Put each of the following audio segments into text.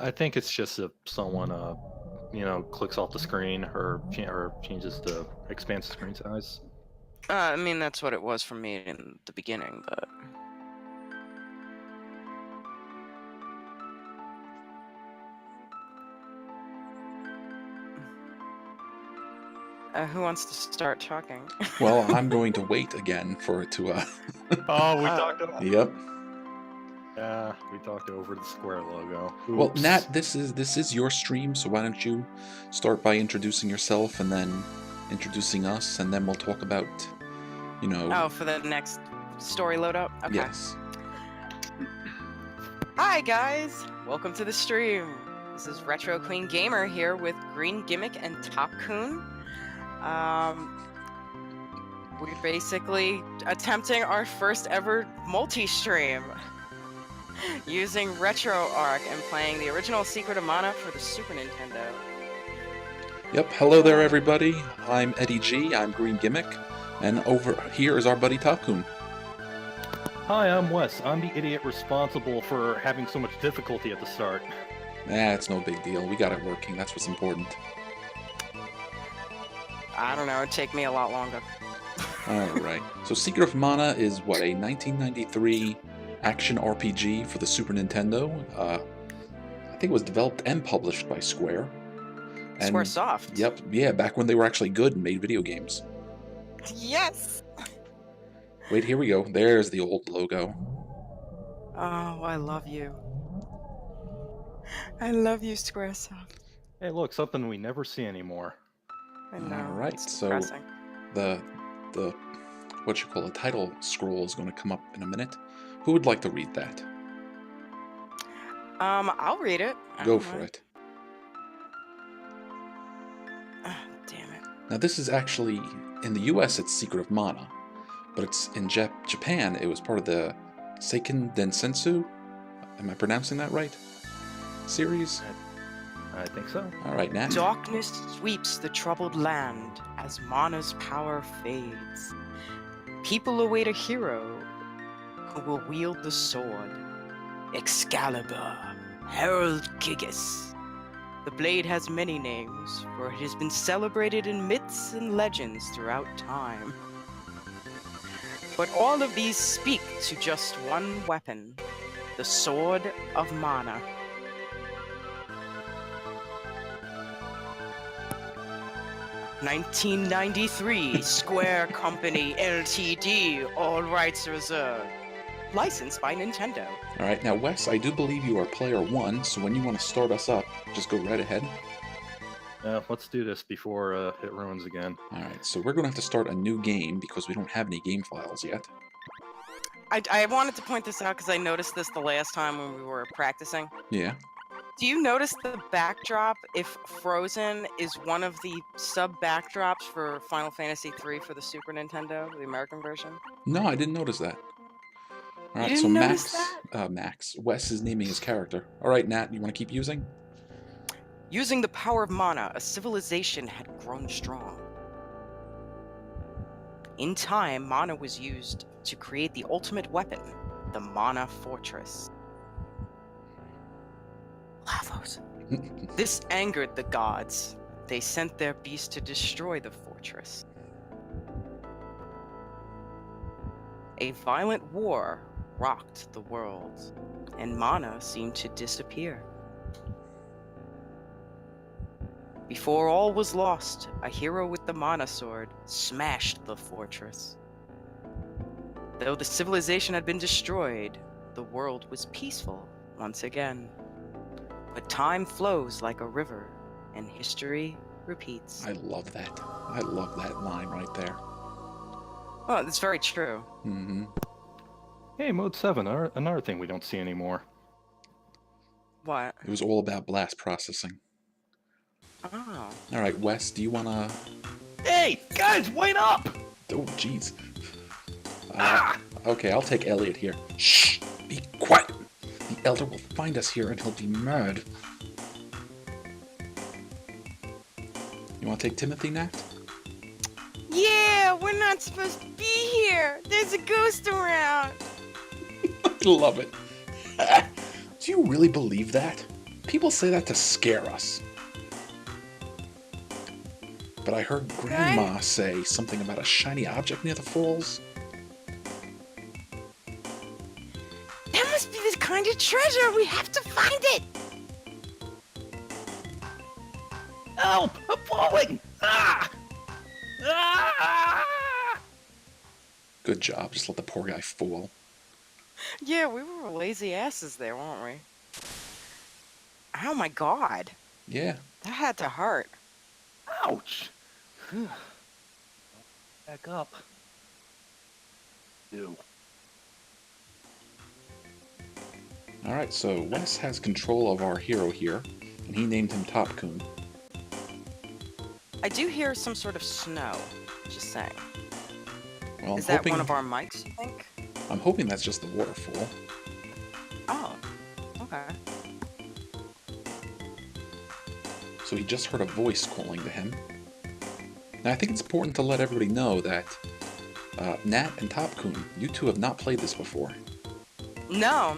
I think it's just if someone, clicks off the screen or changes the expands the screen size. I mean, that's what it was for me in the beginning, but who wants to start talking? Well, I'm going to wait again for it to, Oh, we Oh, talked about. Yep. Yeah, we talked over the square logo. Well, Oops. Nat, this is your stream, so why don't you start by introducing yourself and then introducing us, and then we'll talk about, oh, for the next story load up? Okay. yes. Hi, guys! Welcome to the stream. This is Retro Queen Gamer here with GreenGimmick and Topkun. We're basically attempting our first ever multi-stream using RetroArch and playing the original Secret of Mana for the Super Nintendo. Yep, hello there, everybody. I'm Eddie G, I'm Green Gimmick, and over here is our buddy Topkun. Hi, I'm Wes. I'm the idiot responsible for having so much difficulty at the start. It's no big deal. We got it working. That's what's important. I don't know, it'd take me a lot longer. Alright, so Secret of Mana is, what, a 1993 action RPG for the Super Nintendo? I think it was developed and published by Square. And, Squaresoft. Yep, yeah, back when they were actually good and made video games. Yes! Wait, here we go. There's the old logo. Oh, I love you. I love you, Squaresoft. Hey, look, something we never see anymore. I know. Alright, It's so depressing. the what you call a title scroll is going to come up in a minute. Who would like to read that? I'll read it. Go for it. Damn it. Now this is actually, in the US it's Secret of Mana, but it's in Japan it was part of the Seiken Densetsu. Am I pronouncing that right? Series? I think so. Alright, Nat. Darkness sweeps the troubled land as Mana's power fades. People await a hero who will wield the sword. Excalibur, Herald Gigas. The blade has many names, for it has been celebrated in myths and legends throughout time. But all of these speak to just one weapon, the Sword of Mana. "1993 Square Company Ltd. All rights reserved. Licensed by Nintendo." Alright, now Wes, I do believe you are player 1, so when you want to start us up, just go right ahead. Let's do this before it ruins again. Alright, so we're going to have to start a new game because we don't have any game files yet. I wanted to point this out because I noticed this the last time when we were practicing. Yeah. Do you notice the backdrop, if Frozen is one of the sub-backdrops for Final Fantasy III for the Super Nintendo, the American version? No, I didn't notice that. Alright, didn't so notice Max. Wes is naming his character. Alright, Nat, you want to keep using? Using the power of mana, a civilization had grown strong. In time, mana was used to create the ultimate weapon, the Mana Fortress. Lavos. This angered the gods. They sent their beast to destroy the fortress. A violent war rocked the world, and mana seemed to disappear. Before all was lost, a hero with the mana sword smashed the fortress. Though the civilization had been destroyed, the world was peaceful once again. But time flows like a river, and history repeats. I love that. I love that line right there. Well, it's very true. Mm-hmm. Hey, Mode 7, another thing we don't see anymore. What? It was all about blast processing. Oh. Alright, Wes, do you want to... Hey, guys, wait up! Oh, jeez. Okay, I'll take Elliot here. Shh! Be quiet! The Elder will find us here and he'll be mad. You want to take Timothy, Nat? Yeah, we're not supposed to be here. There's a ghost around. I love it. Do you really believe that? People say that to scare us. But I heard Grandma say something about a shiny object near the falls. That must be the kind of treasure. We have to find it. Help! I'm falling! Ah! Ah! Good job, just let the poor guy fall. Yeah, we were lazy asses there, weren't we? Oh my god. Yeah. That had to hurt. Ouch! Back up. Ew. Alright, so Wes has control of our hero here, and he named him Topkun. I do hear some sort of snow. Just saying. Well, Is that one of our mics, you think? I'm hoping that's just the waterfall. Oh, okay. So he just heard a voice calling to him. Now I think it's important to let everybody know that Nat and Topkun, you two have not played this before. No.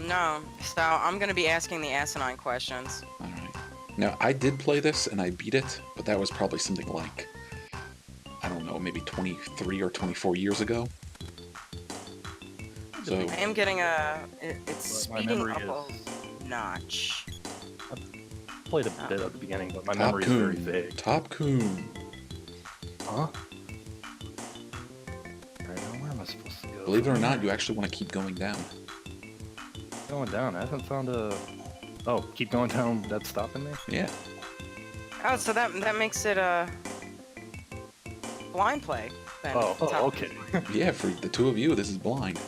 So I'm gonna be asking the asinine questions. Alright. Now I did play this and I beat it, but that was probably something like, I don't know, maybe 23 or 24 years ago. So I am getting it's My speeding memory up a notch. Played a bit at the beginning, but my memory is very vague. Topkun. Huh? Alright, now where am I supposed to go? Believe it or not, you actually want to keep going down. Going down. I haven't found a... Oh, keep going down. That's stopping me? Yeah. Oh, so that makes it blind play. Then. Oh, okay. Yeah, for the two of you, this is blind.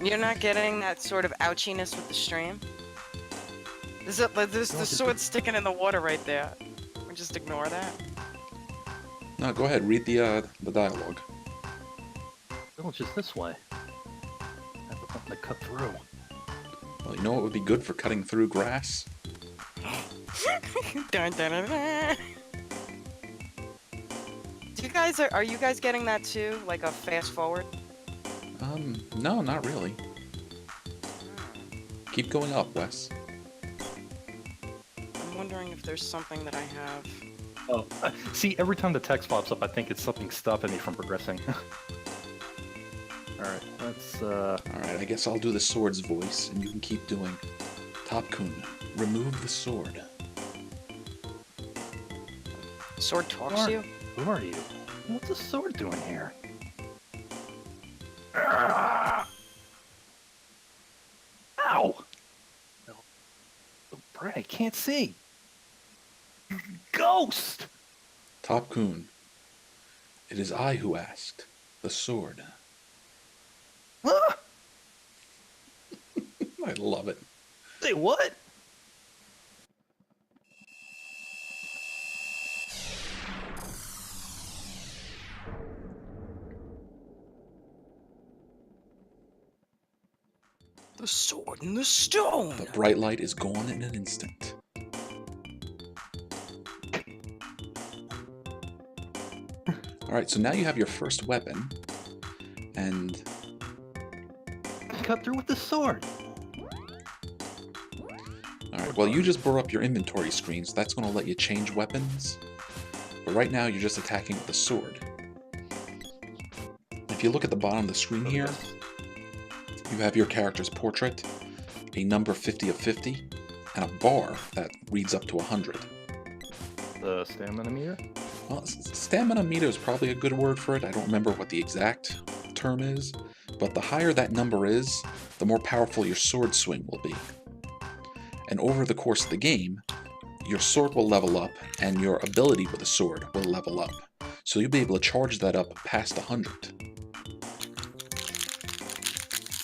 You're not getting that sort of ouchiness with the stream? There's the sword sticking in the water right there. We just ignore that. No, go ahead, read the dialogue. No, it's just this way. I have something to cut through. Well, you know what would be good for cutting through grass? Dun, dun, dun, dun. Are you guys getting that too? Like a fast forward? No, not really. Keep going up, Wes. I'm wondering if there's something that I have. Oh, see, every time the text pops up, I think it's something stopping me from progressing. Alright, let's, Alright, I guess I'll do the sword's voice, and you can keep doing Topkun, remove the sword. Sword talks to you? Who are you? What's the sword doing here? Ah! Ow! No. Oh, Brad, I can't see. Ghost! Topkun, it is I who asked. The sword. Huh? I love it. Say what? The sword and the stone! The bright light is gone in an instant. Alright, so now you have your first weapon, and... Cut through with the sword. Alright, well you just brought up your inventory screen, so that's going to let you change weapons. But right now you're just attacking with the sword. If you look at the bottom of the screen here, you have your character's portrait, a number 50 of 50, and a bar that reads up to 100. The stamina meter? Well, stamina meter is probably a good word for it. I don't remember what the exact term is, but the higher that number is, the more powerful your sword swing will be. And over the course of the game, your sword will level up, and your ability with the sword will level up. So you'll be able to charge that up past 100.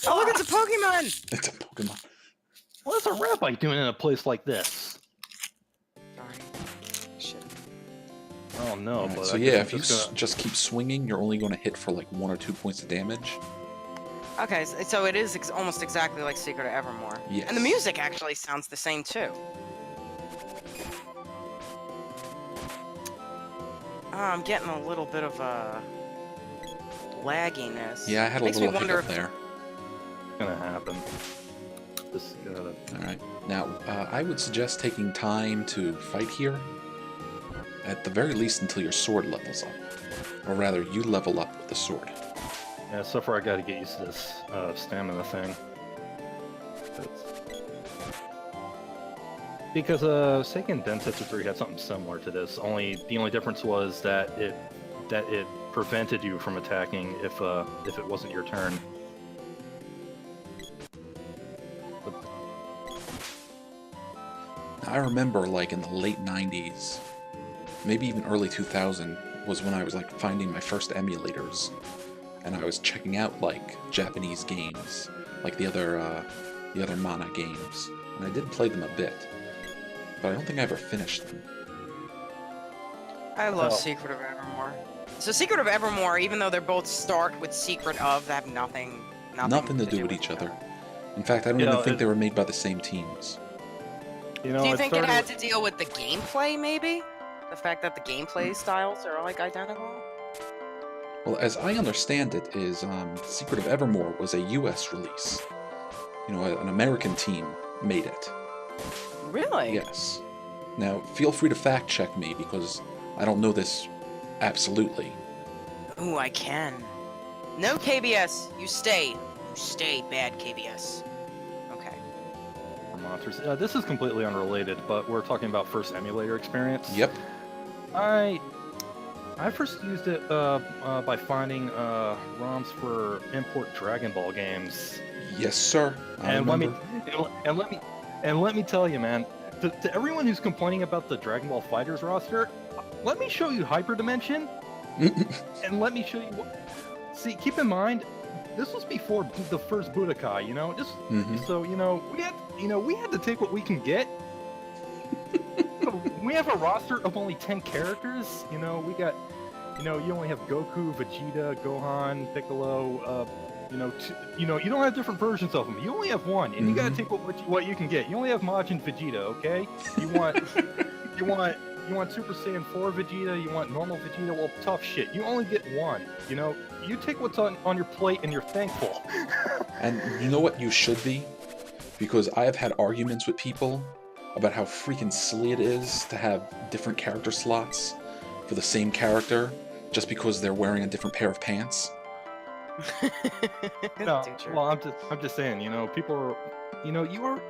Oh, look, it's a Pokemon! It's a Pokemon. What's a rabbi doing in a place like this? Sorry. Shit. Oh no, Alright, but so I yeah, guess if you I'm just gonna... just keep swinging, you're only going to hit for like 1 or 2 points of damage. Okay, so it is almost exactly like Secret of Evermore. Yes. And the music actually sounds the same too. I'm getting a little bit of lagginess. Yeah, I had a Makes little me wonder hiccup there. gonna happen. Just gotta... Alright. Now, I would suggest taking time to fight here. At the very least until your sword levels up. Or rather, you level up with the sword. Yeah, so far I gotta get used to this stamina thing. Because Seiken Densetsu 3 had something similar to this. The only difference was that it prevented you from attacking if it wasn't your turn. I remember, like, in the late 90s, maybe even early 2000, was when I was, like, finding my first emulators. And I was checking out, like, Japanese games, like the other Mana games. And I did play them a bit. But I don't think I ever finished them. I love Secret of Evermore. So Secret of Evermore, even though they're both start with Secret of, they have nothing Nothing to do with each other. In fact, I don't even think they were made by the same teams. You know, do you think it had to deal with the gameplay, maybe? The fact that the gameplay styles are, like, identical? Well, as I understand it, is Secret of Evermore was a US release. You know, an American team made it. Really? Yes. Now, feel free to fact-check me, because I don't know this absolutely. Ooh, I can. No, KBS, you stay. You stay, bad KBS. Okay. Monsters. This is completely unrelated, but we're talking about first emulator experience. Yep. I first used it by finding ROMs for import Dragon Ball games. Yes, sir. Let me tell you, man. To everyone who's complaining about the Dragon Ball Fighters roster, let me show you Hyperdimension, and let me show you what. See, keep in mind, this was before the first Budokai. You know, just so you know, we had to take what we can get. We have a roster of only 10 characters. You know, we got, you only have Goku, Vegeta, Gohan, Piccolo. You don't have different versions of them. You only have one, and you gotta take what you can get. You only have Majin Vegeta, okay? You want Super Saiyan 4 Vegeta. You want normal Vegeta. Well, tough shit. You only get one. You know, you take what's on your plate, and you're thankful. And you know what you should be? Because I have had arguments with people about how freaking silly it is to have different character slots for the same character just because they're wearing a different pair of pants. No, well, I'm just saying, people are, you are.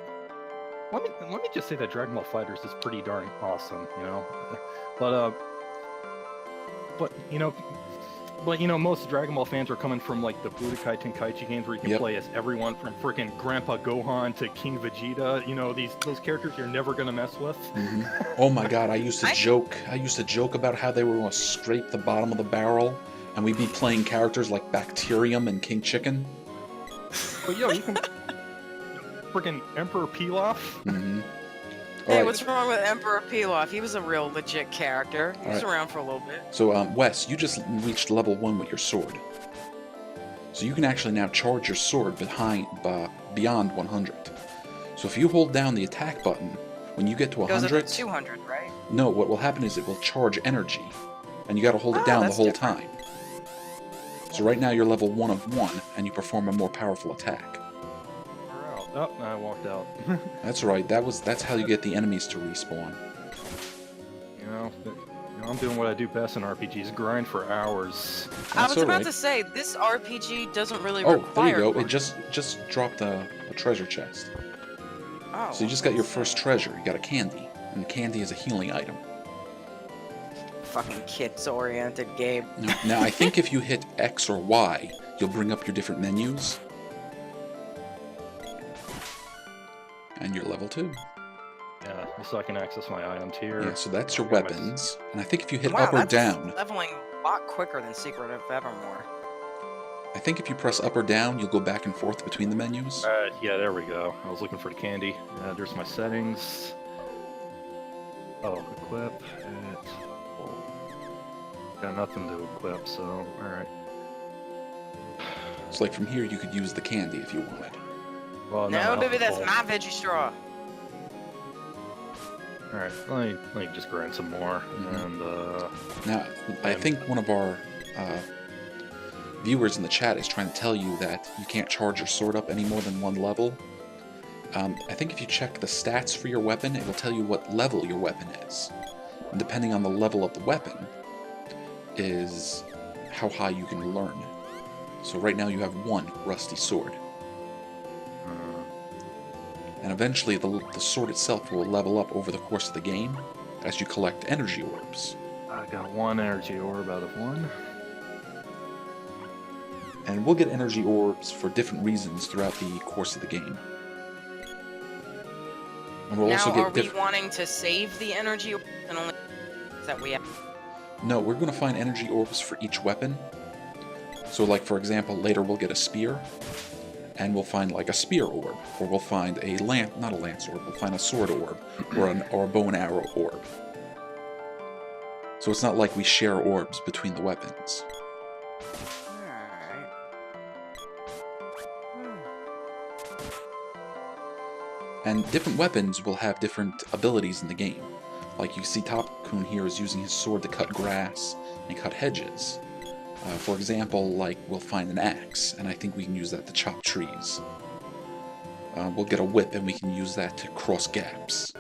Let me just say that Dragon Ball Fighters is pretty darn awesome, but most Dragon Ball fans are coming from like the Budokai Tenkaichi games where you can play as everyone from freaking Grandpa Gohan to King Vegeta. Those characters you're never gonna mess with. Oh my God, I used to joke about how they were going to scrape the bottom of the barrel. And we'd be playing characters like Bacterium and King Chicken. But you can freaking Emperor Pilaf. Hey, what's wrong with Emperor Pilaf? He was a real legit character. He was around for a little bit. So, Wes, you just reached level 1 with your sword. So you can actually now charge your sword beyond 100. So if you hold down the attack button, when you get to 100... It goes up to 200, right? No, what will happen is it will charge energy. And you gotta hold it down the whole time. So right now you're level 1 of 1, and you perform a more powerful attack. Oh, I walked out. That's right. That's how you get the enemies to respawn. I'm doing what I do best in RPGs: grind for hours. I was about to say this RPG doesn't really require. Oh, there you go. It just dropped a treasure chest. Oh. So you just got your first treasure. You got a candy, and candy is a healing item. Fucking kids-oriented game. Now, I think if you hit X or Y, you'll bring up your different menus. And you're level 2. Yeah, so I can access my items here. Yeah, so that's your weapons. And I think if you hit up or down... leveling a lot quicker than Secret of Evermore. I think if you press up or down, you'll go back and forth between the menus. Yeah, there we go. I was looking for the candy. There's my settings. Oh, equip. Got nothing to equip, so alright. So like from here you could use the candy if you wanted. Well, no, baby, that's my veggie straw. Alright, let me just grind some more. And now I think one of our viewers in the chat is trying to tell you that you can't charge your sword up any more than one level. I think if you check the stats for your weapon, it will tell you what level your weapon is. And depending on the level of the weapon is how high you can learn. So right now you have one rusty sword. And eventually the sword itself will level up over the course of the game as you collect energy orbs. I got one energy orb out of one. And we'll get energy orbs for different reasons throughout the course of the game. And we'll also get are we wanting to save the energy orbs and only that we have? No, we're going to find energy orbs for each weapon. So like for example, later we'll get a spear, and we'll find like a spear orb, or we'll find a not a lance orb, we'll find a sword orb, or a bow and arrow orb. So it's not like we share orbs between the weapons. And different weapons will have different abilities in the game. Like you see Topkun here is using his sword to cut grass and cut hedges. For example, like we'll find an axe, and I think we can use that to chop trees. We'll get a whip, and we can use that to cross gaps.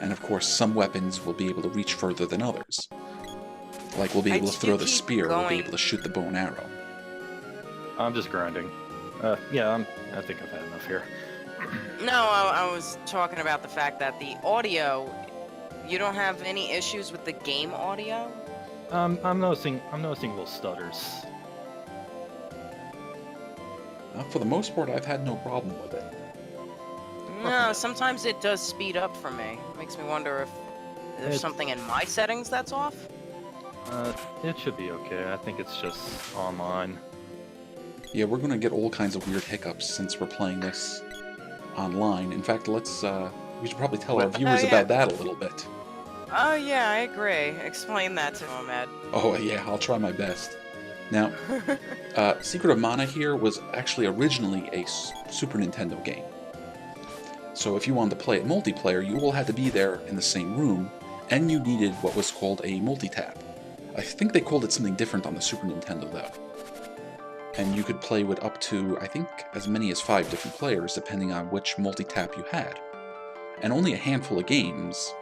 And of course, some weapons will be able to reach further than others. Like we'll be able to throw the spear, we'll be able to shoot the bow and arrow. I'm just grinding. Yeah, I think I've had enough here. No, I was talking about the fact that the audio, you don't have any issues with the game audio? I'm noticing little stutters. For the most part, I've had no problem with it. No, sometimes it does speed up for me. Makes me wonder if there's something in my settings that's off? It should be okay. I think it's just online. Yeah, we're gonna get all kinds of weird hiccups since we're playing this online. In fact, we should probably tell our viewers about that a little bit. Oh yeah, I agree. Explain that to him, Ed. Oh yeah, I'll try my best. Now, Secret of Mana here was actually originally a Super Nintendo game. So if you wanted to play it multiplayer, you all had to be there in the same room, and you needed what was called a multi-tap. I think they called it something different on the Super Nintendo though. And you could play with up to, I think, as many as 5 different players depending on which multi-tap you had. And only a handful of games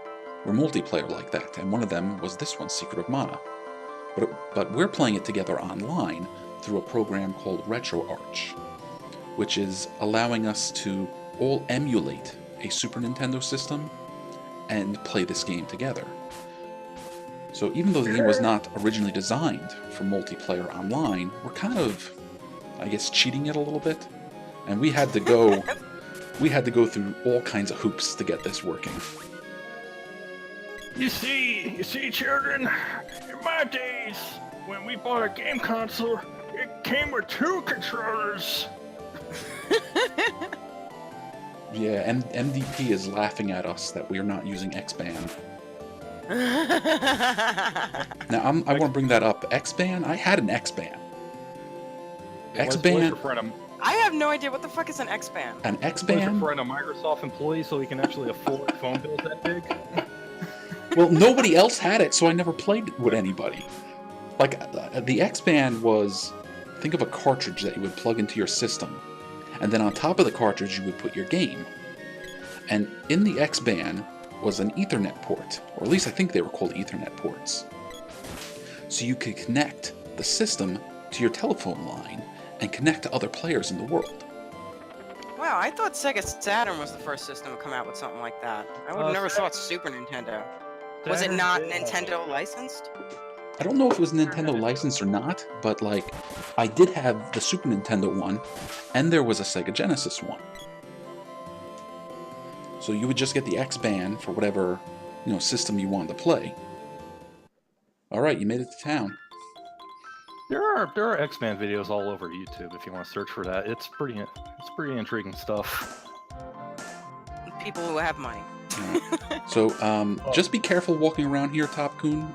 were multiplayer like that, and one of them was this one, Secret of Mana. But we're playing it together online through a program called RetroArch, which is allowing us to all emulate a Super Nintendo system and play this game together. So even though the game was not originally designed for multiplayer online, we're kind of, I guess, cheating it a little bit. And we had to go through all kinds of hoops to get this working. You see, children, in my days, when we bought a game console, it came with 2 controllers. Yeah, and MDP is laughing at us that we are not using X-Band. Now, I want to bring that up. X-Band? I had an X-Band. X-Band? I have no idea what the fuck is an X-Band. An X-Band? For a Microsoft employee so he can actually afford phone bills that big? Well, nobody else had it, so I never played with anybody. Like, the X-Band was, think of a cartridge that you would plug into your system, and then on top of the cartridge you would put your game. And in the X-Band was an Ethernet port, or at least I think they were called Ethernet ports. So you could connect the system to your telephone line and connect to other players in the world. Wow, I thought Sega Saturn was the first system to come out with something like that. I would have never thought Super Nintendo. Was it not Nintendo licensed? I don't know if it was Nintendo licensed or not, but like, I did have the Super Nintendo one, and there was a Sega Genesis one. So you would just get the X-Band for whatever, system you wanted to play. Alright, you made it to town. There are X-Band videos all over YouTube if you want to search for that. It's pretty intriguing stuff. People who have money. So, just be careful walking around here, Topkun.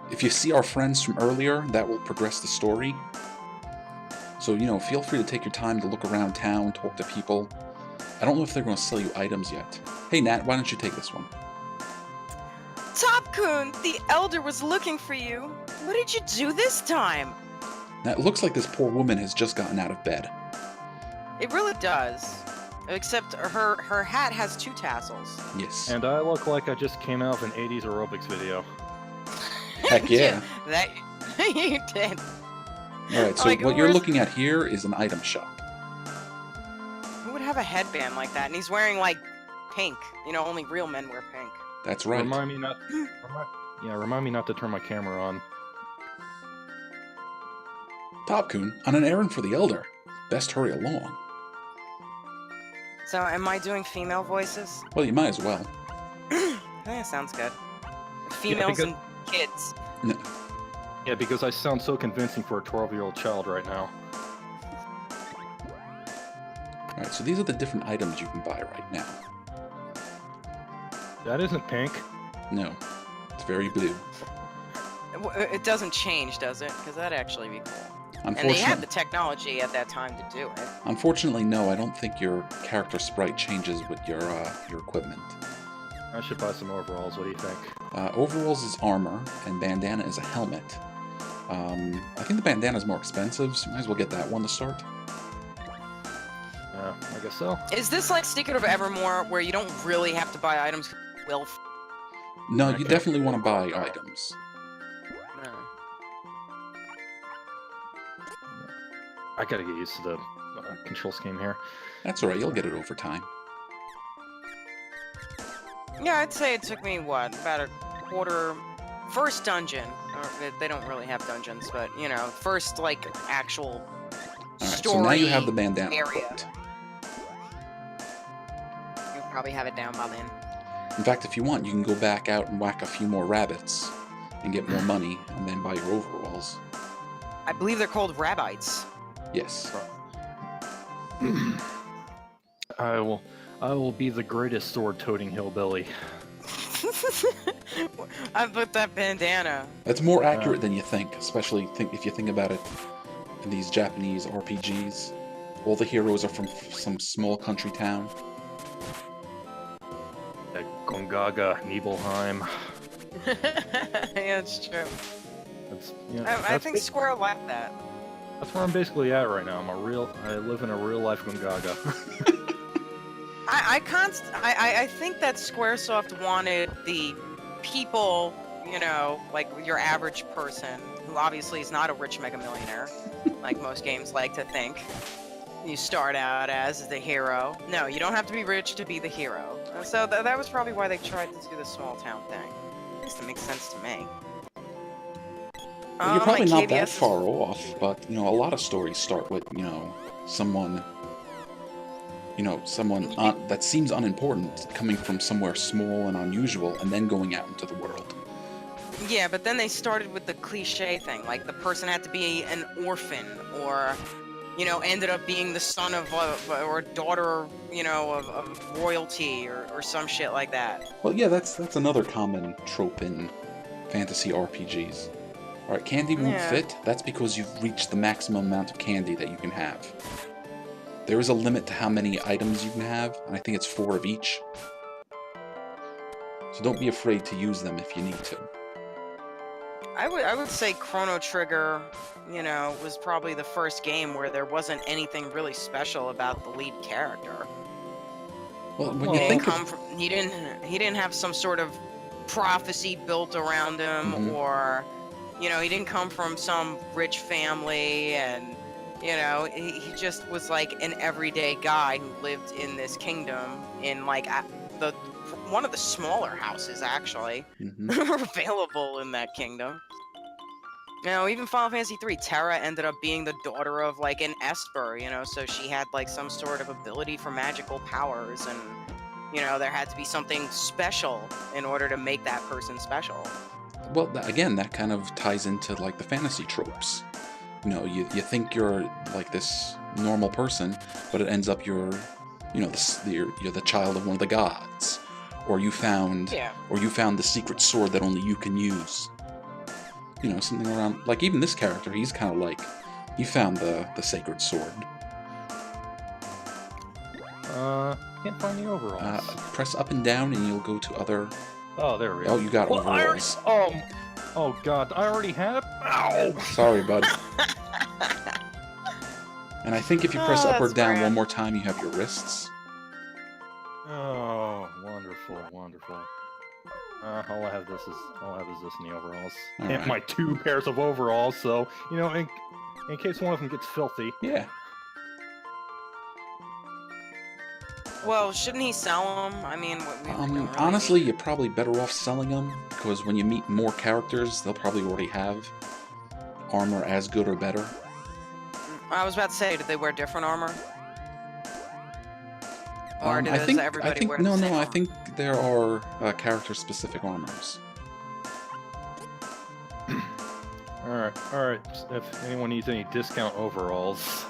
If you see our friends from earlier, that will progress the story. So, feel free to take your time to look around town, talk to people. I don't know if they're going to sell you items yet. Hey, Nat, why don't you take this one? Topkun, the Elder was looking for you. What did you do this time? Now, it looks like this poor woman has just gotten out of bed. It really does. Except her hat has 2 tassels. Yes. And I look like I just came out of an 80s aerobics video. Heck yeah. That you did. Alright, so Like, what you're where's- looking at here is an item shop. Who would have a headband like that? And he's wearing like pink. You know, only real men wear pink. That's right. Remind me not. Remind me not to turn my camera on. Topkun, on an errand for the Elder. Best hurry along. So, am I doing female voices? Well, you might as well. Yeah, sounds good. Females because- and kids. No. Yeah, because I sound so convincing for a 12-year-old child right now. Alright, so these are the different items you can buy right now. That isn't pink. No, it's very blue. It doesn't change, does it? Because that'd actually be cool. And they Unfortunately, had the technology at that time to do it. unfortunately, no. I don't think your character sprite changes with your equipment. I should buy some overalls. What do you think? Overalls is armor, and bandana is a helmet. I think the bandana is more expensive, so might as well get that one to start. I guess so. Is this like Secret of Evermore, where you don't really have to buy items? Well, No, you Okay. definitely want to buy items. no. I gotta get used to the control scheme here. That's alright, you'll get it over time. Yeah, I'd say it took me, what, about a quarter... First dungeon. Or they don't really have dungeons, but, you know, first, like, actual Alright, story so now you have the bandana area. equipped. You'll probably have it down by then. In fact, if you want, you can go back out and whack a few more rabbits and get more money, and then buy your overalls. I believe they're called rabbites. Yes. I will be the greatest sword-toting hillbilly. I put that bandana. That's more accurate than you think, especially if you think about it in these Japanese RPGs. All the heroes are from some small country town. That Gongaga, Nibelheim. Yeah, it's true. That's, you know, I that's think Square liked that. That's where I'm basically at right now. I live in a real life Gongaga. I think that Squaresoft wanted the people, you know, like your average person, who obviously is not a rich mega millionaire, like most games like to think. You start out as the hero. No, you don't have to be rich to be the hero. So that was probably why they tried to do the small town thing. At least it makes sense to me. You're probably my not that KBS is- far off, but you know, a lot of stories start with, you know, someone that seems unimportant coming from somewhere small and unusual, and then going out into the world. Yeah, but then they started with the cliche thing, like the person had to be an orphan, or, you know, ended up being the son of or daughter, you know, of royalty, or some shit like that. Well, yeah, that's another common trope in fantasy RPGs. All right, candy won't Yeah. fit. That's because you've reached the maximum amount of candy that you can have. There is a limit to how many items you can have, and I think it's 4 of each. So don't be afraid to use them if you need to. I would say Chrono Trigger, you know, was probably the first game where there wasn't anything really special about the lead character. Well, when Well, you He think didn't of, come from, he didn't have some sort of prophecy built around him, Mhm. or, you know, he didn't come from some rich family, and, you know, he just was like an everyday guy who lived in this kingdom in like one of the smaller houses actually Mhm. were available in that kingdom. You know, even Final Fantasy III, Terra ended up being the daughter of like an Esper, you know, so she had like some sort of ability for magical powers, and, you know, there had to be something special in order to make that person special. Well, again, that kind of ties into like the fantasy tropes. You know, you think you're like this normal person, but it ends up you're the child of one of the gods, or you found the secret sword that only you can use. You know, something around like even this character, he's kind of like he found the sacred sword. Can't find the overalls. Press up and down, and you'll go to other. Oh, there we go. Oh, you got Well, overalls. Oh god, I already have. Ow! Sorry, bud. And I think if you press Oh, up or that's down grand. one more time, you have your wrists. Oh, wonderful, wonderful. All I have is this in the overalls. All And right. my 2 pairs of overalls, so you know, in case one of them gets filthy. Yeah. Well, shouldn't he sell them? I mean, we don't really Honestly, need... you're probably better off selling them, because when you meet more characters, they'll probably already have armor as good or better. I was about to say, did they wear different armor? Or I does think everybody wear the no, same I armor? think there are character-specific armors. Alright. If anyone needs any discount overalls.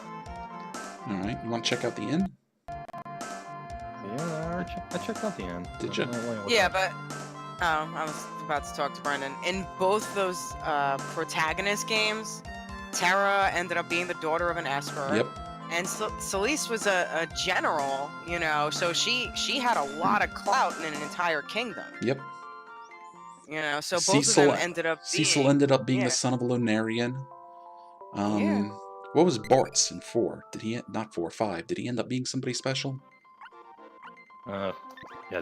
All right, you want to check out the inn? Yeah, I checked out the end. Did ya? Yeah, but I was about to talk to Brendan. In both those protagonist games, Tara ended up being the daughter of an esper. Yep. And Celeste was a general, you know, so she had a lot of clout in an entire kingdom. Yep. You know, so both of them ended up being... Cecil ended up being yeah. the son of a Lunarian. Yeah. What was Bart's in 4? Did he not 4, 5? Did he end up being somebody special? Yeah,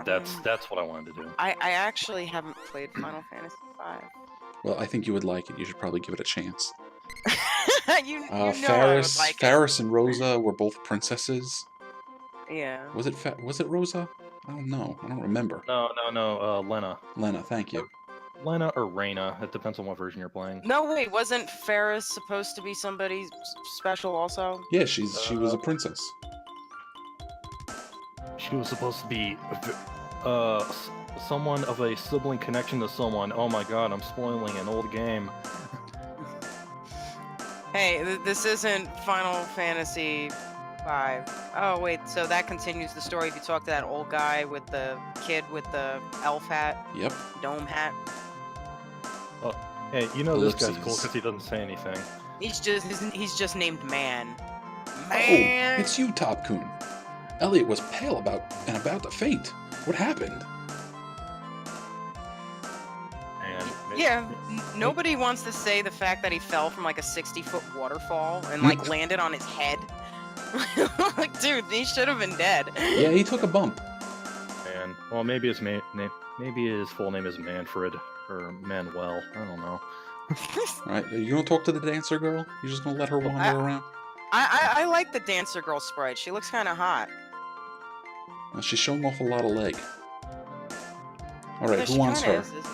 that's what I wanted to do. I actually haven't played Final Fantasy V. Well, I think you would like it. You should probably give it a chance. you know I would like Faris and Rosa were both princesses. it. Yeah. Was it Rosa? I don't know. I don't remember. No, Lena. Lena, thank you. Lena or Reyna. It depends on what version you're playing. No, wait, wasn't Faris supposed to be somebody special also? Yeah, she was a princess. She was supposed to be, someone of a sibling connection to someone. Oh my god, I'm spoiling an old game. Hey, this isn't Final Fantasy V. Oh, wait, so that continues the story if you talk to that old guy with the kid with the elf hat, Yep. dome hat. Oh, hey, you know this guy's Ellipses. cool because he doesn't say anything. He's just named Man. Oh, Man! it's you, Topkun. Elliot was pale about to faint. What happened? And Yeah, nobody wants to say the fact that he fell from like a 60-foot waterfall and like landed on his head. Like, dude, he should have been dead. Yeah, he took a bump. And well, maybe his maybe his full name is Manfred or Manuel. I don't know. All right, you gonna talk to the dancer girl? You're just gonna let her wander around? I like the dancer girl sprite. She looks kind of hot. She's showing off a lot of leg. All right, Yeah, who she wants kinda her? is.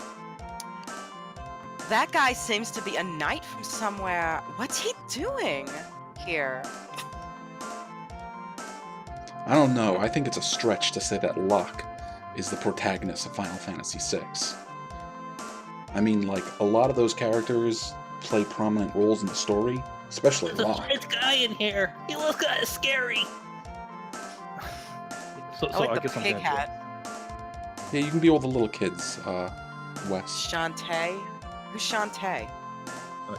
That guy seems to be a knight from somewhere. What's he doing here? I don't know. I think it's a stretch to say that Locke is the protagonist of Final Fantasy VI. I mean, like, a lot of those characters play prominent roles in the story, especially Locke. There's a guy in here. He looks kind of scary. So I like I the guess I'm pig gonna hat. Yeah, you can be all the little kids, Wes. Shantae? Who's Shantae?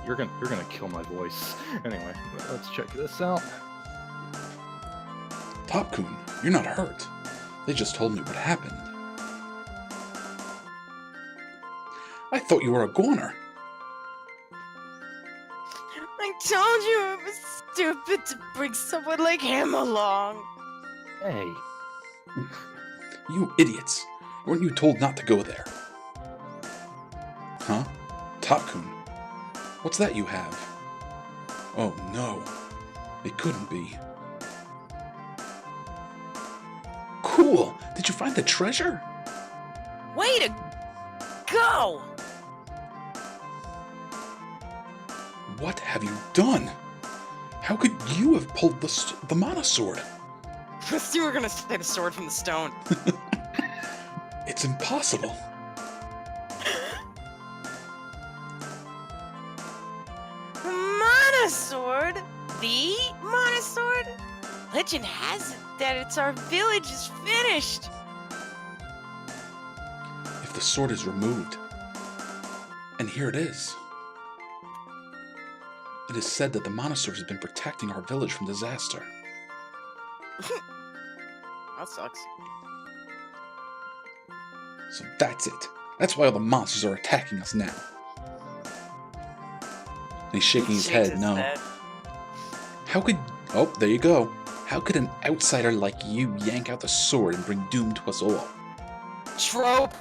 you're gonna kill my voice. Anyway, let's check this out. Topkun, you're not hurt. They just told me what happened. I thought you were a goner. I told you it was stupid to bring someone like him along. Hey, You idiots. Weren't you told not to go there? Huh? Topkun. What's that you have? Oh no. It couldn't be. Cool! Did you find the treasure? Way to go! What have you done? How could you have pulled the mana sword? You were gonna say the sword from the stone. It's impossible. Mana sword? The mana sword? Legend has it that it's our village is finished. If the sword is removed, and here it is. It is said that the mana sword has been protecting our village from disaster. That sucks. So that's it. That's why all the monsters are attacking us now. And he's shaking his Shakes head, no. head. How could... Oh, there you go. How could an outsider like you yank out the sword and bring doom to us all? Trope.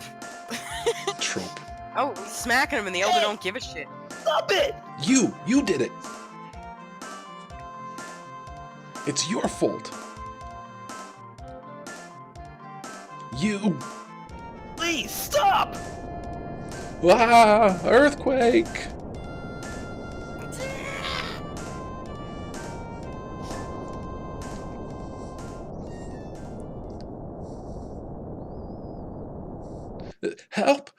Trope. Oh, he's smacking him and the elder don't give a shit. Stop it! You did it! It's your fault. You! Please, stop! Ah! Earthquake! Help!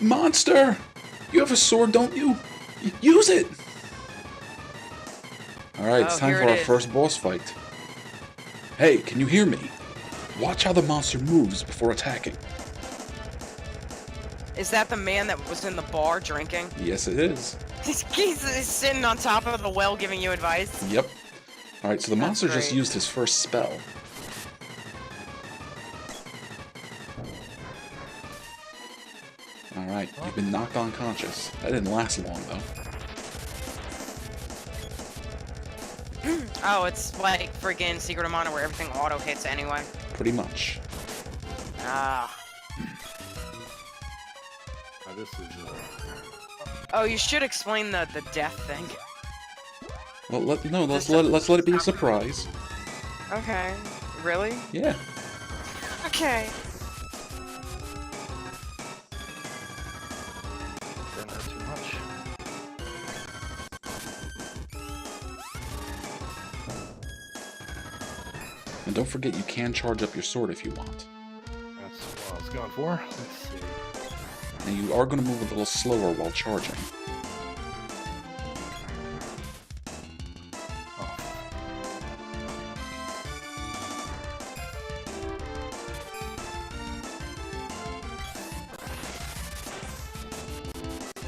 Monster! You have a sword, don't you? Use it! Alright, it's Oh, time here for it our is. first boss fight. Hey, can you hear me? Watch how the monster moves before attacking. Is that the man that was in the bar drinking? Yes, it is. He's sitting on top of the well giving you advice. Yep. Alright, so the That's monster just great. used his first spell. Alright, you've been knocked unconscious. That didn't last long, though. Oh, it's like friggin' Secret of Mana where everything auto hits anyway. Pretty much. Ah. This is Oh, you should explain the death thing. Well, let's let it be a surprise. Okay. Really? Yeah. Okay. Didn't hurt too much. And don't forget you can charge up your sword if you want. That's what I was going for. Let's see. And you are going to move a little slower while charging. Oh.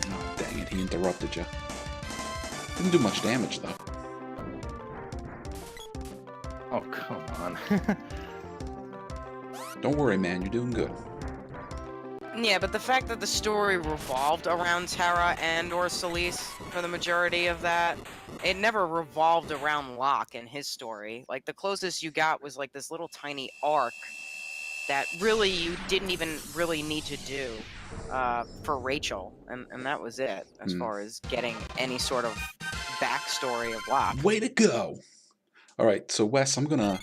Oh, dang it, he interrupted you. Didn't do much damage, though. Oh, come on. Don't worry, man, you're doing good. Yeah, but the fact that the story revolved around Terra and or Solis for the majority of that, it never revolved around Locke and his story. Like, the closest you got was like this little tiny arc that really you didn't even really need to do for Rachel, and that was it as far as getting any sort of backstory of Locke. Way to go! Alright, so Wes, I'm gonna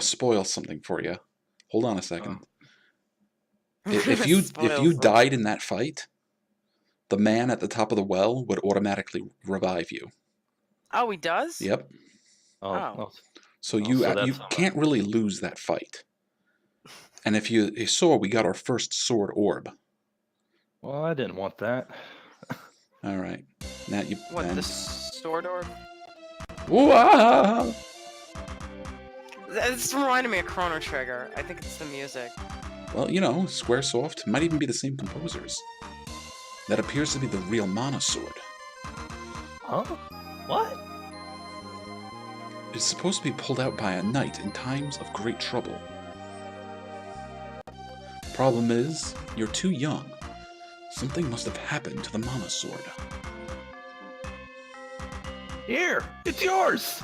spoil something for you. Hold on a second. If you died in that fight, the man at the top of the well would automatically revive you. Oh, he does? Yep. Oh. So Oh, you so that's you not can't really lose that fight. And if you saw, we got our first sword orb. Well, I didn't want that. All right. Now you. What, and- the sword orb? Wah! This reminded me of Chrono Trigger. I think it's the music. Well, you know, Squaresoft might even be the same composers. That appears to be the real Mana sword. Huh? What? It's supposed to be pulled out by a knight in times of great trouble. Problem is, you're too young. Something must have happened to the Mana sword. Here, it's yours.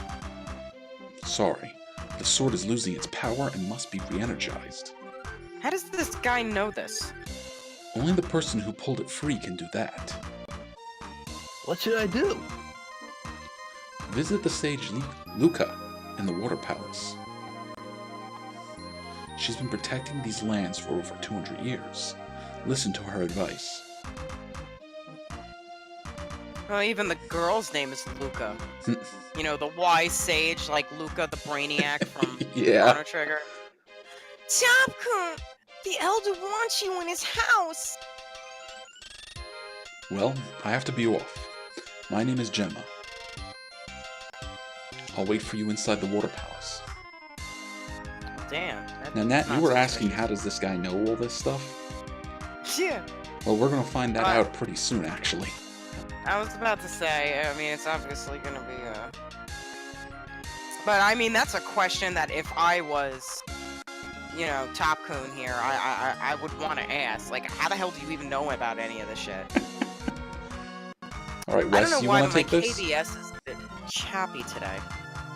Sorry, the sword is losing its power and must be re-energized. How does this guy know this? Only the person who pulled it free can do that. What should I do? Visit the sage Luca in the Water Palace. She's been protecting these lands for over 200 years. Listen to her advice. Well, even the girl's name is Luca. You know, the wise sage like Luca the Brainiac from Yeah. Chrono Trigger. Topkun! The Elder wants you in his house! Well, I have to be off. My name is Gemma. I'll wait for you inside the Water Palace. Damn. Now, Nat, you not were asking suspicious. how does this guy know all this stuff? Yeah. Well, we're gonna find that Uh, out pretty soon, actually. I was about to say, I mean, it's obviously gonna be But, I mean, that's a question that if I was, you know, Topkun here, I would want to ask. Like, how the hell do you even know about any of this shit? All right, I don't Wes, know you why, want but to my take this? KBS is a bit choppy today,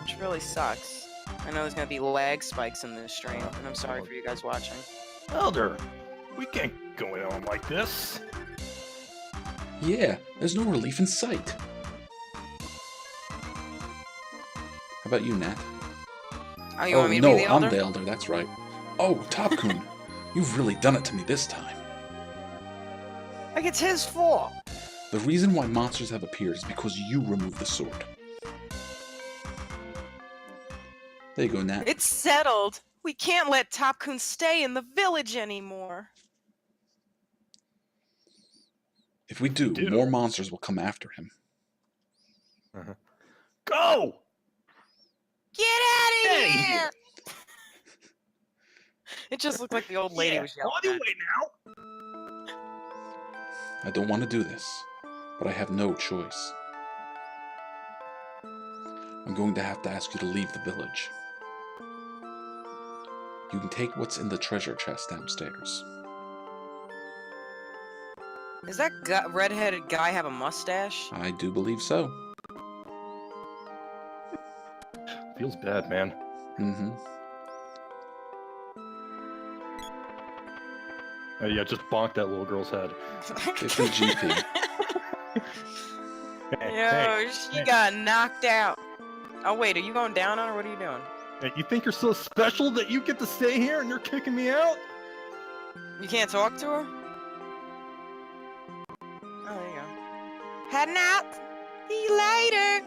which really sucks. I know there's gonna be lag spikes in this stream, and I'm sorry for you guys watching. Elder, we can't go on like this. Yeah, there's no relief in sight. How about you, Nat? Oh, you want me to be no, the elder? I'm the elder, that's right. Oh, Topkun, you've really done it to me this time. Like it's his fault. The reason why monsters have appeared is because you removed the sword. There you go, Nat. It's settled. We can't let Topkun stay in the village anymore. If we do, more monsters will come after him. Go! Get out of here! It just looked like the old lady was yelling at Anyway now. I don't want to do this, but I have no choice. I'm going to have to ask you to leave the village. You can take what's in the treasure chest downstairs. Does that red-headed guy have a mustache? I do believe so. Feels bad, man. Mm-hmm. Oh yeah, just bonk that little girl's head. It's a GP. Yo, she got knocked out. Oh wait, are you going down on her? What are you doing? Hey, you think you're so special that you get to stay here and you're kicking me out? You can't talk to her? Oh, there you go. Heading out. See you later.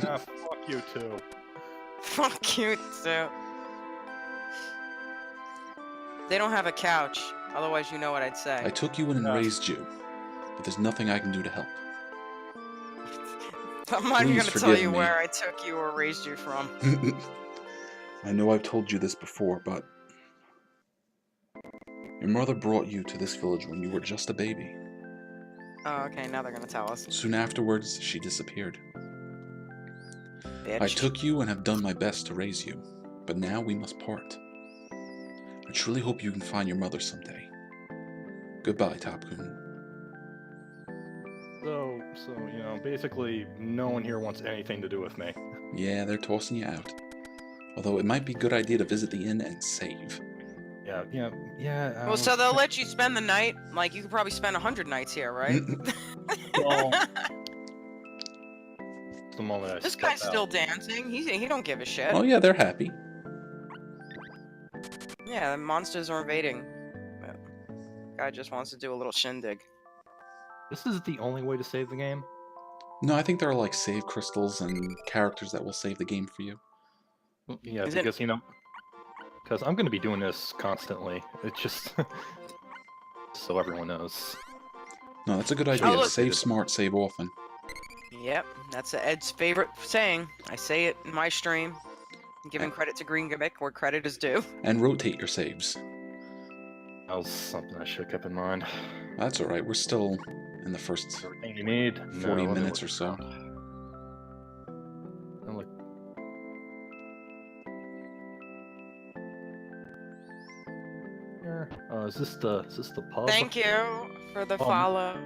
Ah, fuck you too. Fuck you too. They don't have a couch. Otherwise, you know what I'd say. I took you in and raised you, but there's nothing I can do to help. I'm not even Please gonna tell forgive you me. where I took you or raised you from. I know I've told you this before, but your mother brought you to this village when you were just a baby. Oh, okay, now they're gonna tell us. Soon afterwards, she disappeared. Bitch. I took you and have done my best to raise you, but now we must part. I truly hope you can find your mother someday. Goodbye, Topkun. So, you know, basically, no one here wants anything to do with me. Yeah, they're tossing you out. Although it might be a good idea to visit the inn and save. Yeah. Well, so they'll let you spend the night? Like, you could probably spend 100 nights here, right? Well, the moment I This step guy's out. still dancing. He don't give a shit. Oh yeah, they're happy. Yeah, the monsters are invading. Guy just wants to do a little shindig. This is the only way to save the game? No, I think there are like save crystals and characters that will save the game for you. Yeah, Is it- because, you know, because I'm going to be doing this constantly. It's just so everyone knows. No, that's a good idea. Oh, look. Save smart, save often. Yep, that's Ed's favorite saying. I say it in my stream. Giving credit to GreenGimmick where credit is due. And rotate your saves. That was something I should have kept in mind. That's alright, we're still in the first Everything you need. 40 minutes or so. Oh, look. Here. Is this the pub? Thank you for the follow.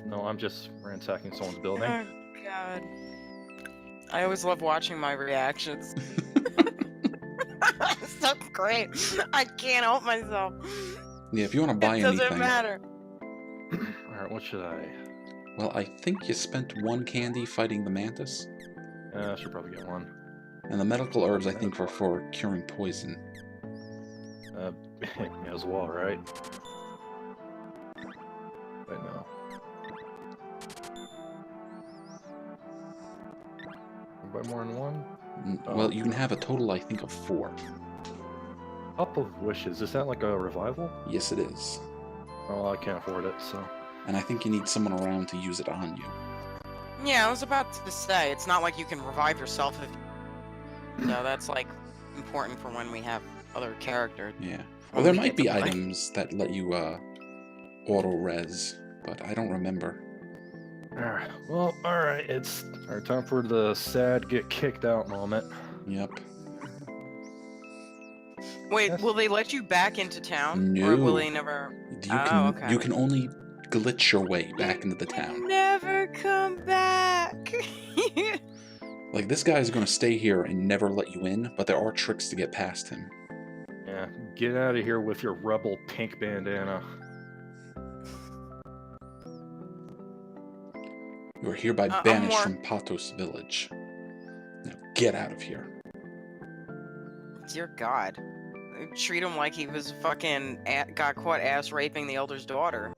No, I'm just ransacking someone's building. Oh, God. I always love watching my reactions. It's so great. I can't help myself. Yeah, if you want to buy It doesn't anything. matter. Alright, what should I... Well, I think you spent one candy fighting the mantis. I should probably get one. And the medical herbs, I think, are for curing poison. Yeah, as well, right? Wait, no. Buy more than one? Well, you can have a total, I think, of 4. Cup of Wishes, is that like a revival? Yes, it is. Oh, I can't afford it, so... And I think you need someone around to use it on you. Yeah, I was about to say, it's not like you can revive yourself if... No, that's, like, important for when we have other characters. Yeah. Well, there might be items that let you, auto-res, but I don't remember. Alright, well, alright, it's time for the sad get kicked out moment. Yep. Wait, Yes. will they let you back into town? No. Or will they never... You can okay. you can only glitch your way back into the town. Never come back. Like, this guy is going to stay here and never let you in, but there are tricks to get past him. Yeah, get out of here with your rebel pink bandana. You are hereby I'm banished more- from Patos village. Now get out of here. Dear God. Treat him like he was fucking got caught ass raping the elder's daughter.